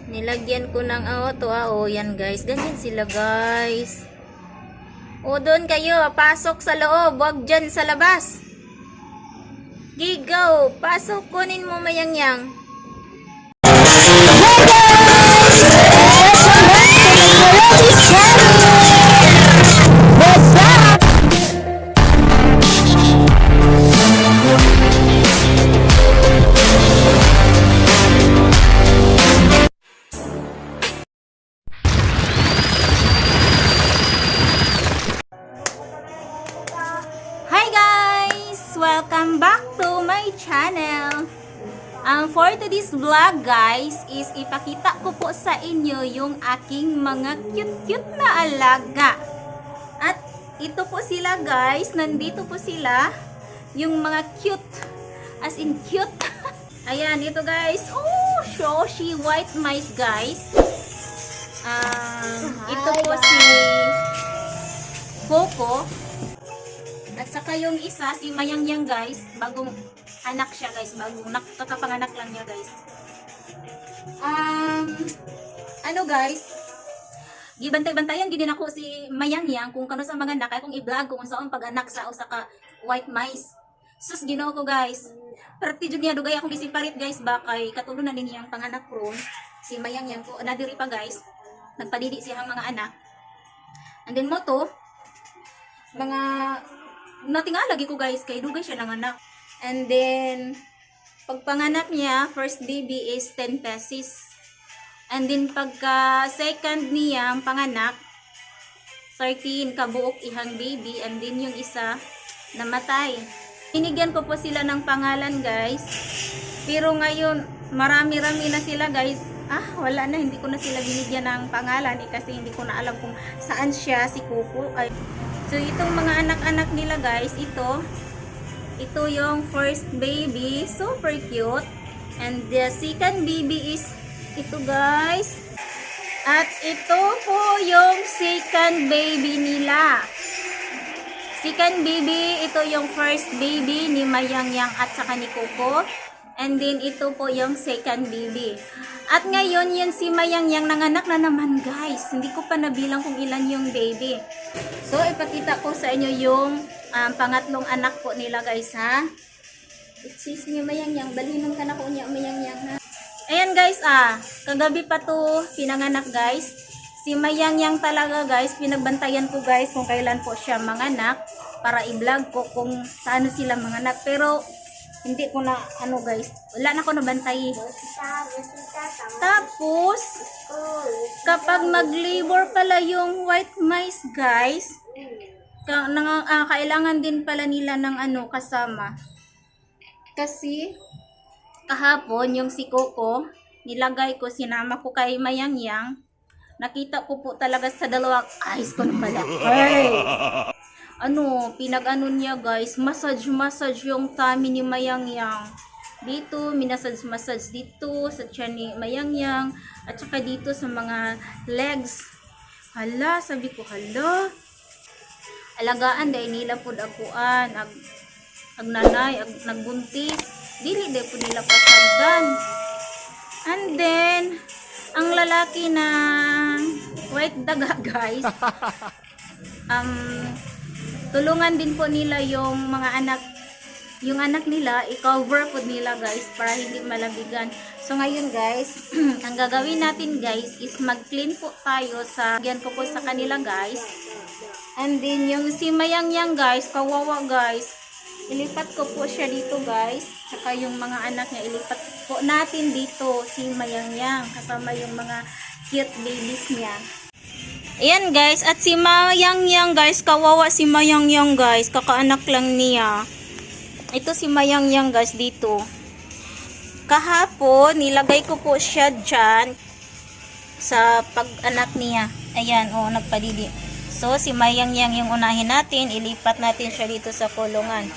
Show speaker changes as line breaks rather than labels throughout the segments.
Nilagyan ko ng auto. Yan guys. Ganyan sila guys. O, doon kayo. Pasok sa loob. Huwag dyan sa labas. Gigaw. Pasok. Kunin mo mayang-yang. Hi guys! Welcome back to my channel. For today's vlog guys is ipakita ko po sa inyo yung aking mga cute-cute na alaga. At ito po sila guys, nandito po sila, yung mga cute, as in cute. Ayan, ito guys, oh, Shoshi white mice guys. Ito po si Coco. At saka yung isa, si Mayang-yang guys, bagong anak siya guys, bagong kakapanganak lang niya guys. Ano guys, gibantay-bantayan gid ako si Mayang-yang kung kano sa mga anak, ay kung i-vlog kung saan pag-anak sa usa ka white mice. Sus, Ginoo ko guys. Perti jud niya dugay akong gisiparit guys, bakay katulo na niyang panganak ron si Mayang-yang ko nadiri pa guys. Nagpadidi siyang mga anak. And then mo to, mga natingala lagi ko guys, kay dugay siya ng anak. And then pagpanganak niya, first baby is 10 pesos. And then pagka second niya ang panganak, 13 kabuok ihang baby. And then yung isa namatay. Binigyan ko po sila ng pangalan guys. Pero ngayon marami-rami na sila guys. Wala na, hindi ko na sila binigyan ng pangalan kasi hindi ko na alam kung saan siya, si Coco. So itong mga anak-anak nila guys, ito yung first baby, super cute. And the second baby is ito guys. At ito po yung second baby nila. Second baby, ito yung first baby ni Mayang-yang at saka ni Coco. And then ito po yung second baby. At ngayon yun si Mayang-yang nanganak na naman guys. Hindi ko pa nabilang kung ilan yung baby. So ipakita ko sa inyo yung pangatlong anak po nila guys ha. Excuse me Mayang-yang, balinan ka na ko niya Mayang-yang ha. Ayan guys kagabi pa to pinanganak guys. Si Mayang-yang talaga guys, pinagbantayan ko guys kung kailan po siya manganak para i-vlog ko kung saan sila manganak. Pero hindi ko na guys, wala na ako nabantay. Tapos kapag mag-labor pala yung white mice guys, kailangan din pala nila ng kasama. Kasi kahapon yung si Coco, nilagay ko, sinama ko kay Mayang-yang. Nakita ko po talaga sa dalawang eyes ko na pala. Hey! Pinag-ano niya guys, massage yung tummy ni Mayang-yang. Dito, minasage dito sa tiyan ni Mayang-yang. At saka dito sa mga legs. Hala, sabi ko, hala. Alagaan dahil nila po dakuan. Ag nanay, nagbuntis. Dili dahil po nila pasagdan. And then, ang lalaki na white daga guys, tulungan din po nila yung mga anak, yung anak nila, i-cover po nila guys para hindi malabigan. So ngayon guys, ang gagawin natin guys is mag-clean po tayo sa lagyan ko po sa kanila guys. And then yung si Mayang-yang guys, kawawa guys, ilipat ko po siya dito guys. Saka yung mga anak niya, ilipat po natin dito si Mayang-yang kasama yung mga cute babies niya. Ayan guys, at si Mayang-yang guys, kawawa si Mayang-yang guys, kakaanak lang niya. Ito si Mayang-yang guys dito. Kahapon, nilagay ko po siya dyan sa pag-anak niya. Ayan, nagpadidi. So, si Mayang-yang yung unahin natin, ilipat natin siya dito sa kulungan.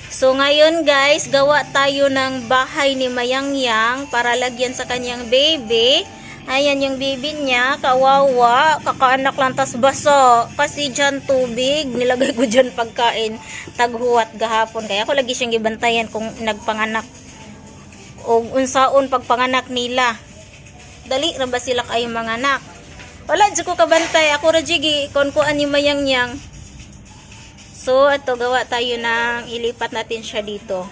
So, ngayon guys, gawa tayo ng bahay ni Mayang-yang para lagyan sa kanyang baby. Ayan yung baby niya, kawawa, kakaanak lang, tas baso. Kasi dyan tubig, nilagay ko dyan pagkain, taghuwat gahapon. Kaya ako lagi siyang gibantayan kung nagpanganak. O unsaon pagpanganak nila. Dali ra ba sila kayong mga anak? Wala dyan ko kabantay. Ako ra jigi kon kuan yung mayang-yang. So, ito gawa tayo ng ilipat natin siya dito.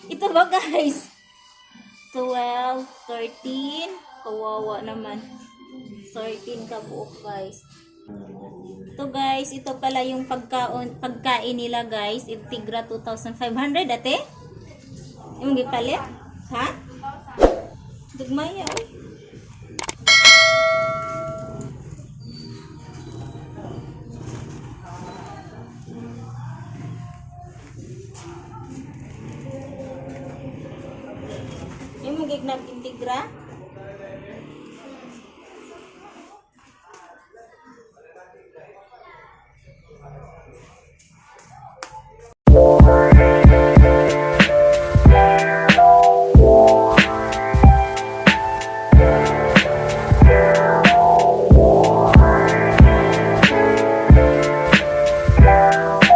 Ito ba guys? 12, 13. Kawawa naman. 13 kabuok guys. Ito guys, ito pala yung pagkain nila guys. Tigra 2,500 ate? Yung gipalit? Ha? Dugmaya oy. Yung magignag integra.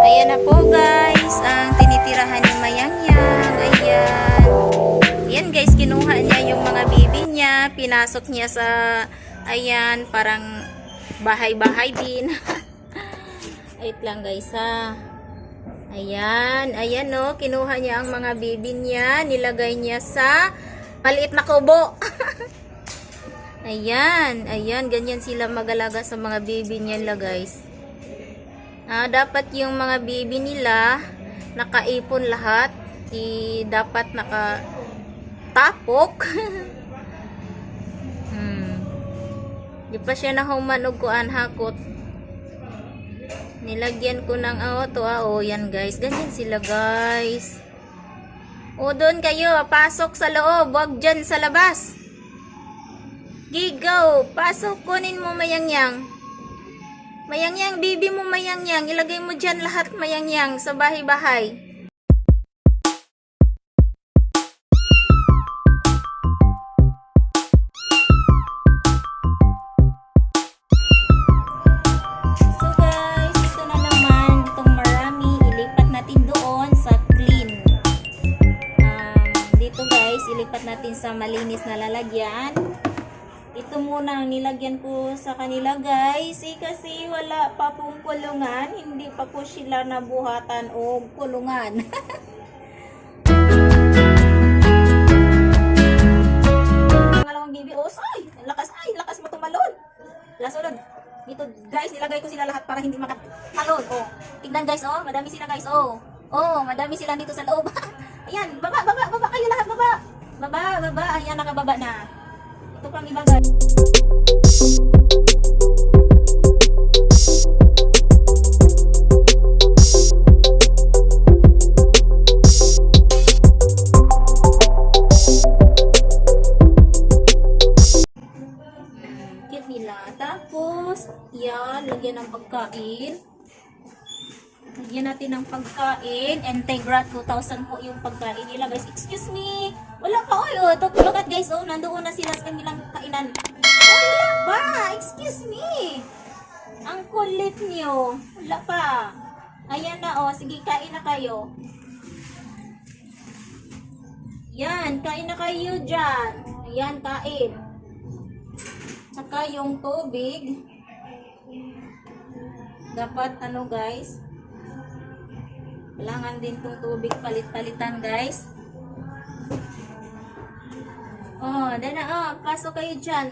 Ayan na po guys, ang tinitirahan ni Mayang-yang. Ayan. Ayan guys, kinuha niya yung mga bibi niya, pinasok niya sa, ayan, parang bahay-bahay din. Wait lang guys ha. Ayan, ayan no, kinuha niya ang mga bibi niya, nilagay niya sa maliit na kubo. Ayan, ayan, ganyan sila mag-alaga sa mga bibi nila guys. Dapat yung mga bibi nila nakaipon lahat, dapat nakatapok. Di pa siya nahuman og kuan hakot. Nilagyan ko ng yan guys, ganyan sila guys. O doon kayo, pasok sa loob, wag dyan sa labas. Gigaw, pasok, kunin mo Mayang-yang. Mayang-yang, bibi mo Mayang-yang, ilagay mo dyan lahat Mayang-yang sa bahay-bahay. So guys, ito na naman, itong marami, ilipat natin doon sa clean. Dito guys, ilipat natin sa malinis na lalagyan. Ito muna ang nilagyan ko sa kanila guys, kasi wala pa pong kulungan, hindi pa po sila nabuhatan o kulungan. Pangalawang bibi, lakas mo tumalon. Lasunod. Dito guys, nilagay ko sila lahat para hindi makatalon. Tignan guys, madami sila guys, madami sila dito sa loob. Ayan, baba kayo lahat, baba, ayan, nakababa na. Ito pang iba guys. Cute nila. Tapos, yan, lagyan ng pagkain. Lagyan natin ng pagkain. Integra 2,000 po yung pagkain nila guys. Excuse me. Wala pa look at guys, nandoon na sila sa kanilang kainan. Wala pa. Excuse me. Ang kulit niyo. Wala pa. Ayan na sige, kain na kayo. Yan, kain na kayo dyan. Ayan, kain. Saka yung tubig. Dapat guys, kailangan din tong tubig palit-palitan guys. Pasok kayo dyan.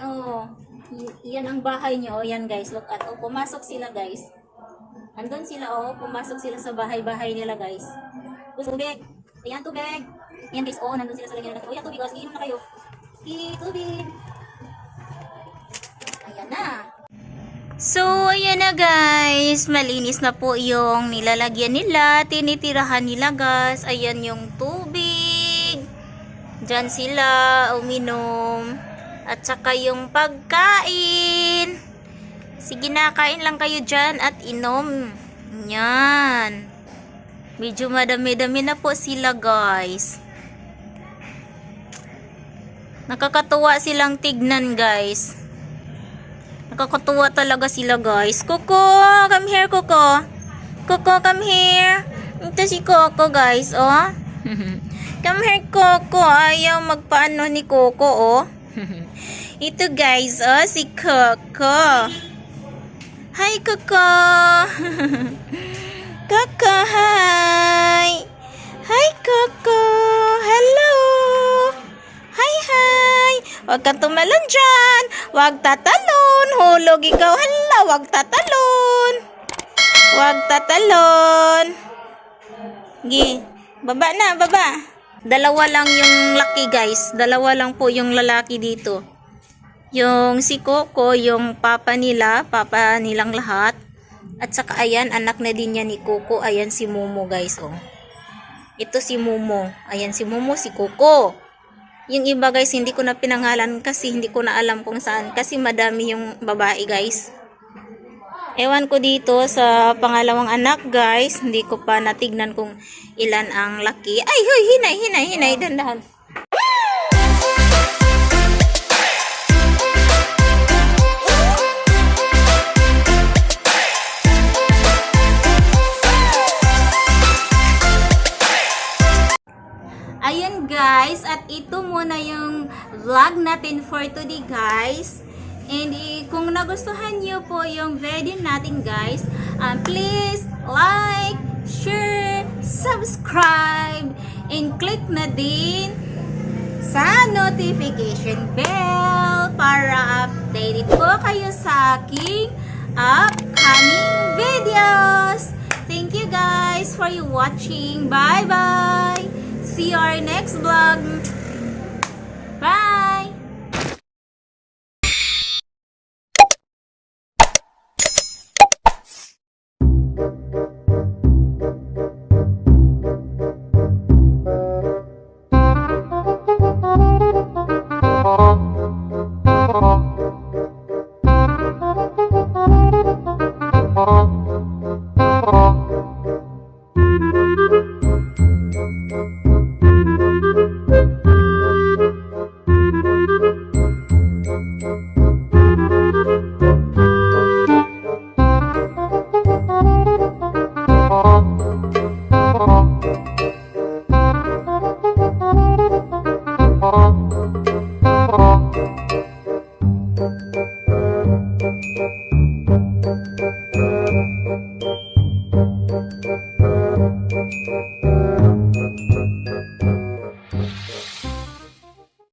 Yan ang bahay nyo. Yan guys, look at. Pumasok sila guys. Andun sila, oh. Pumasok sila sa bahay-bahay nila, guys. Tubig. Ayan, tubig. Ayan, guys. Oh, nandun sila sa lagyan nila. Oh, yan, tubig, guys. Iinom na kayo. Tubig. Ayan na. So, ayan na guys. Malinis na po yung nilalagyan nila. Tinitirahan nila, guys. Ayan yung tubig. Diyan sila uminom. At saka yung pagkain. Sige na, kain lang kayo dyan at inom. Yan. Medyo madami-dami na po sila, guys. Nakakatuwa silang tignan, guys. Nakakatuwa talaga sila, guys. Coco, come here, Coco. Coco, come here. Ito si Coco, guys, oh. Come here, Coco. Ayaw magpaano ni Coco, oh. Ito, guys, oh, si Coco. Hi, Coco. Coco, hi. Hi, Coco. Hello. Hi. Huwag kang tumalon dyan. Huwag tatalon. Hulog ikaw. Hala, huwag tatalon. Huwag tatalon. Gi, baba na, baba. Dalawa lang yung laki, guys. Dalawa lang po yung lalaki dito. Yung si Coco, yung papa nilang lahat. At saka ayan, anak na din niya ni Coco. Ayan si Momo, guys, oh. Ito si Momo. Ayan si Momo, si Coco. Yung iba, guys, hindi ko na pinangalan kasi hindi ko na alam kung saan. Kasi madami yung babae, guys. Ewan ko dito sa pangalawang anak, guys. Hindi ko pa natignan kung ilan ang laki. Ay, huy, hinay, dandahan. Ayun, guys, at ito muna yung vlog natin for today, guys. And kung nagustuhan nyo po yung video natin, guys, please like, share, subscribe, and click na din sa notification bell para updated po kayo sa aking upcoming videos. Thank you, guys, for you watching. Bye-bye! See you our next vlog. Bye!
Oh.